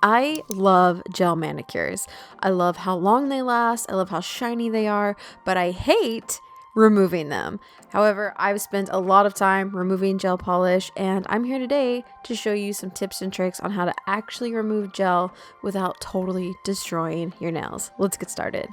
I love gel manicures. I love how long they last. I love how shiny they are, but I hate removing them. However, I've spent a lot of time removing gel polish, and I'm here today to show you some tips and tricks on how to actually remove gel without totally destroying your nails. Let's get started.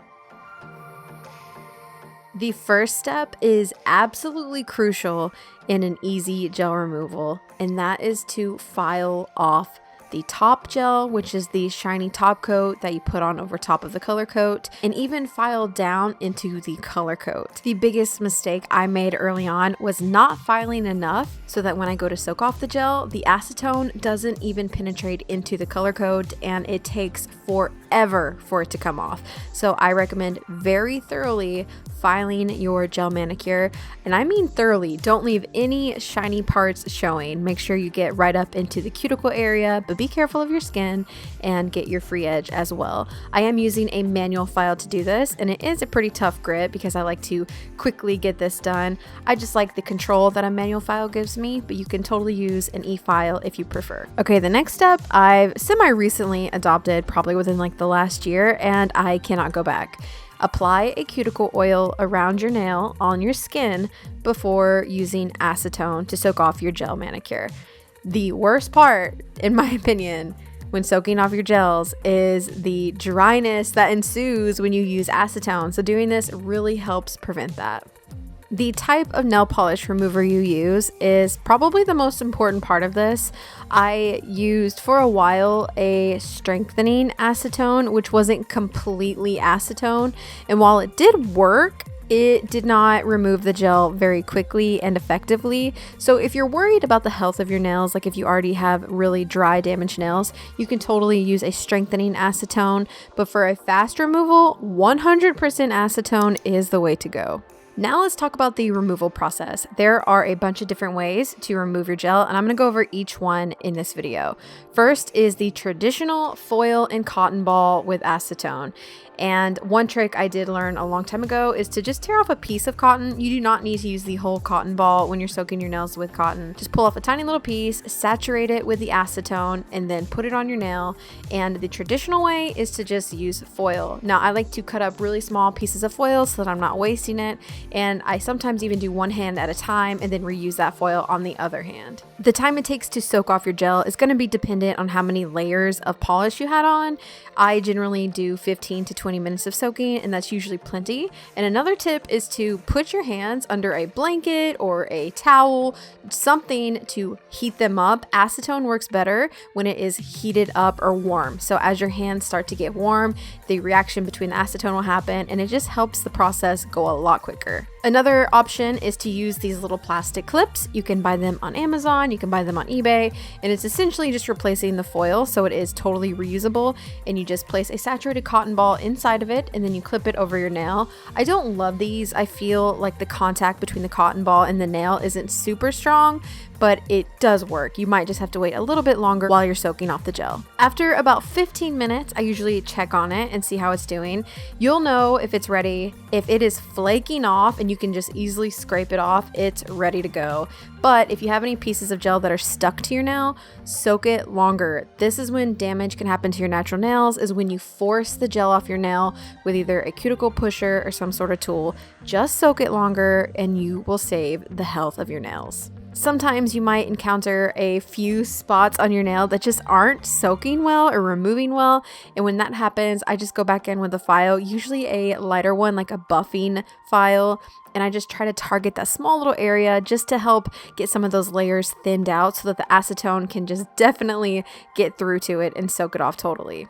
The first step is absolutely crucial in an easy gel removal, and that is to file off the top gel, which is the shiny top coat that you put on over top of the color coat, and even file down into the color coat. The biggest mistake I made early on was not filing enough so that when I go to soak off the gel, the acetone doesn't even penetrate into the color coat and it takes forever for it to come off. So I recommend very thoroughly filing your gel manicure, and I mean thoroughly. Don't leave any shiny parts showing. Make sure you get right up into the cuticle area, but be careful of your skin and get your free edge as well. I am using a manual file to do this, and it is a pretty tough grip because I like to quickly get this done. I just like the control that a manual file gives me, but you can totally use an e-file if you prefer. Okay, the next step I've semi-recently adopted, probably within like the last year, and I cannot go back. Apply a cuticle oil around your nail on your skin before using acetone to soak off your gel manicure. The worst part, in my opinion, when soaking off your gels is the dryness that ensues when you use acetone. So doing this really helps prevent that. The type of nail polish remover you use is probably the most important part of this. I used for a while a strengthening acetone, which wasn't completely acetone. And while it did work, it did not remove the gel very quickly and effectively. So if you're worried about the health of your nails, like if you already have really dry, damaged nails, you can totally use a strengthening acetone. But for a fast removal, 100% acetone is the way to go. Now let's talk about the removal process. There are a bunch of different ways to remove your gel, and I'm going to go over each one in this video. First is the traditional foil and cotton ball with acetone. And one trick I did learn a long time ago is to just tear off a piece of cotton. You do not need to use the whole cotton ball when you're soaking your nails with cotton. Just pull off a tiny little piece, saturate it with the acetone, and then put it on your nail. And the traditional way is to just use foil. Now, I like to cut up really small pieces of foil so that I'm not wasting it. And I sometimes even do one hand at a time and then reuse that foil on the other hand. The time it takes to soak off your gel is going to be dependent on how many layers of polish you had on. I generally do 15 to 20 minutes of soaking, and that's usually plenty. And another tip is to put your hands under a blanket or a towel, something to heat them up. Acetone works better when it is heated up or warm. So as your hands start to get warm, the reaction between the acetone will happen, and it just helps the process go a lot quicker. Another option is to use these little plastic clips. You can buy them on Amazon, you can buy them on eBay, and it's essentially just replacing the foil, so it is totally reusable. And you just place a saturated cotton ball inside of it, and then you clip it over your nail. I don't love these. I feel like the contact between the cotton ball and the nail isn't super strong, but it does work. You might just have to wait a little bit longer while you're soaking off the gel. After about 15 minutes, I usually check on it and see how it's doing. You'll know if it's ready. If it is flaking off and you can just easily scrape it off, it's ready to go. But if you have any pieces of gel that are stuck to your nail, soak it longer. This is when damage can happen to your natural nails, is when you force the gel off your nail with either a cuticle pusher or some sort of tool. Just soak it longer and you will save the health of your nails. Sometimes you might encounter a few spots on your nail that just aren't soaking well or removing well. And when that happens, I just go back in with a file, usually a lighter one, like a buffing file. And I just try to target that small little area just to help get some of those layers thinned out so that the acetone can just definitely get through to it and soak it off totally.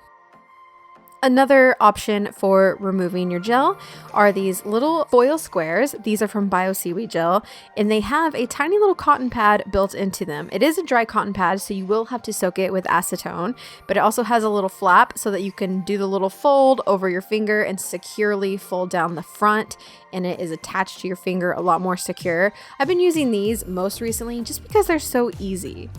Another option for removing your gel are these little foil squares. These are from Bio Seaweed Gel, and they have a tiny little cotton pad built into them. It is a dry cotton pad, so you will have to soak it with acetone, but it also has a little flap so that you can do the little fold over your finger and securely fold down the front, and it is attached to your finger a lot more secure. I've been using these most recently just because they're so easy.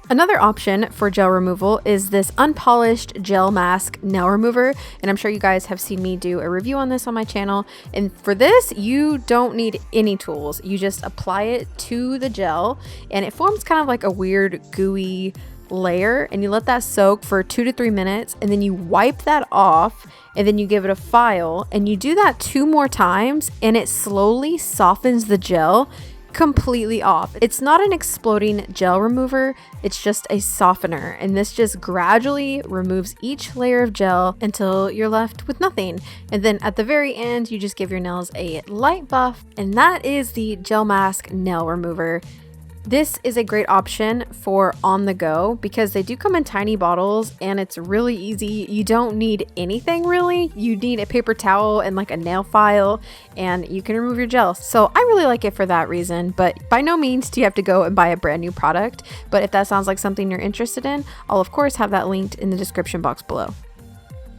Another option for gel removal is this unpolished gel mask nail remover, and I'm sure you guys have seen me do a review on this on my channel. And for this, you don't need any tools. You just apply it to the gel and it forms kind of like a weird gooey layer, and you let that soak for 2 to 3 minutes, and then you wipe that off, and then you give it a file, and you do that 2 more times, and it slowly softens the gel completely off. It's not an exploding gel remover, it's just a softener, and this just gradually removes each layer of gel until you're left with nothing. And then at the very end, you just give your nails a light buff, and that is the gel mask nail remover. This is a great option for on the go because they do come in tiny bottles and it's really easy. You don't need anything really. You need a paper towel and like a nail file, and you can remove your gel. So I really like it for that reason, but by no means do you have to go and buy a brand new product. But if that sounds like something you're interested in, I'll of course have that linked in the description box below.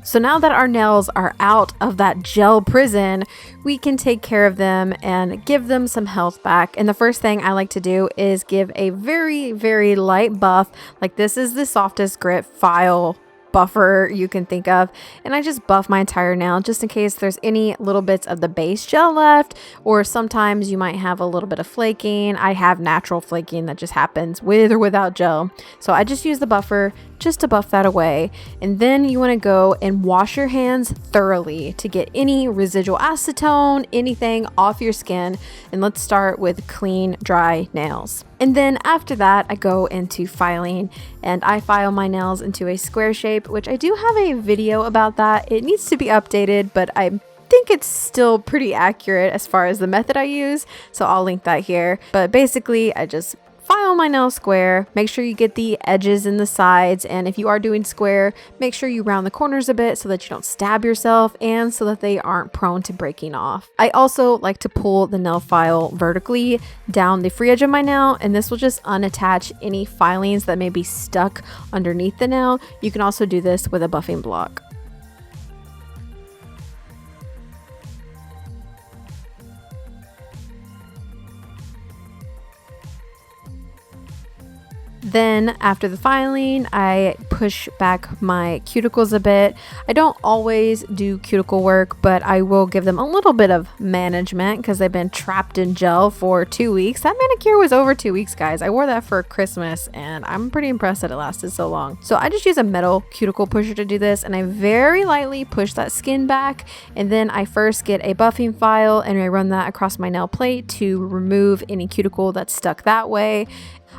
So now that our nails are out of that gel prison, we can take care of them and give them some health back. And the first thing I like to do is give a very, very light buff. Like this is the softest grit file buffer you can think of, and I just buff my entire nail just in case there's any little bits of the base gel left, or sometimes you might have a little bit of flaking. I have natural flaking that just happens with or without gel, so I just use the buffer just to buff that away. And then you want to go and wash your hands thoroughly to get any residual acetone, anything off your skin. And let's start with clean, dry nails. And then after that, I go into filing, and I file my nails into a square shape, which I do have a video about that. It needs to be updated, but I think it's still pretty accurate as far as the method I use, so I'll link that here. But basically, I just file my nail square. Make sure you get the edges and the sides, and if you are doing square, make sure you round the corners a bit so that you don't stab yourself and so that they aren't prone to breaking off. I also like to pull the nail file vertically down the free edge of my nail, and this will just unattach any filings that may be stuck underneath the nail. You can also do this with a buffing block. Then after the filing, I push back my cuticles a bit. I don't always do cuticle work, but I will give them a little bit of management because they've been trapped in gel for 2 weeks. That manicure was over 2 weeks, guys. I wore that for Christmas and I'm pretty impressed that it lasted so long. So I just use a metal cuticle pusher to do this, and I very lightly push that skin back, and then I first get a buffing file and I run that across my nail plate to remove any cuticle that's stuck that way.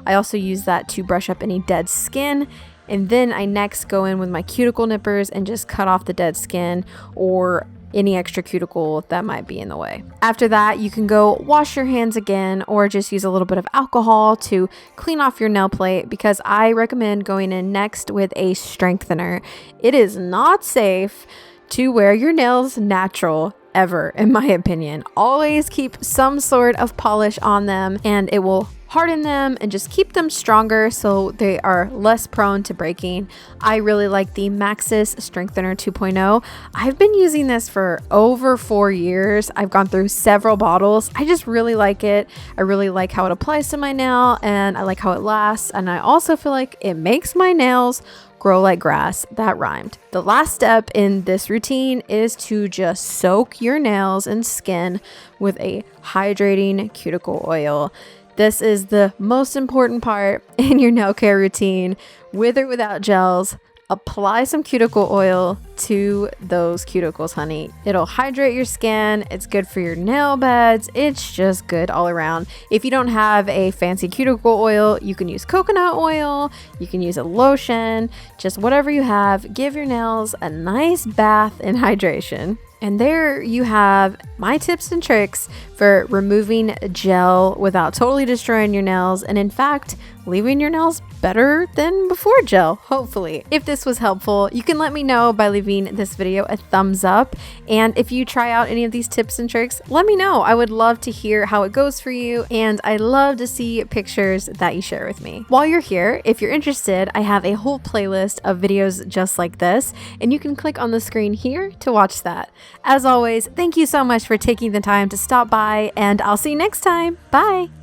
I also use that to brush up any dead skin, and then I next go in with my cuticle nippers and just cut off the dead skin or any extra cuticle that might be in the way. After that, you can go wash your hands again or just use a little bit of alcohol to clean off your nail plate, because I recommend going in next with a strengthener. It is not safe to wear your nails natural ever, in my opinion. Always keep some sort of polish on them, and it will harden them and just keep them stronger so they are less prone to breaking. I really like the Maxus Strengthener 2.0. I've been using this for over 4 years. I've gone through several bottles. I just really like it. I really like how it applies to my nail, and I like how it lasts, and I also feel like it makes my nails grow like grass. That rhymed. The last step in this routine is to just soak your nails and skin with a hydrating cuticle oil. This is the most important part in your nail care routine, with or without gels. Apply some cuticle oil to those cuticles, honey. It'll hydrate your skin. It's good for your nail beds. It's just good all around. If you don't have a fancy cuticle oil, you can use coconut oil. You can use a lotion, just whatever you have. Give your nails a nice bath in hydration. And there you have my tips and tricks for removing gel without totally destroying your nails, and in fact, leaving your nails better than before gel, hopefully. If this was helpful, you can let me know by leaving this video a thumbs up. And if you try out any of these tips and tricks, let me know. I would love to hear how it goes for you, and I love to see pictures that you share with me. While you're here, if you're interested, I have a whole playlist of videos just like this, and you can click on the screen here to watch that. As always, thank you so much for taking the time to stop by, and I'll see you next time. Bye!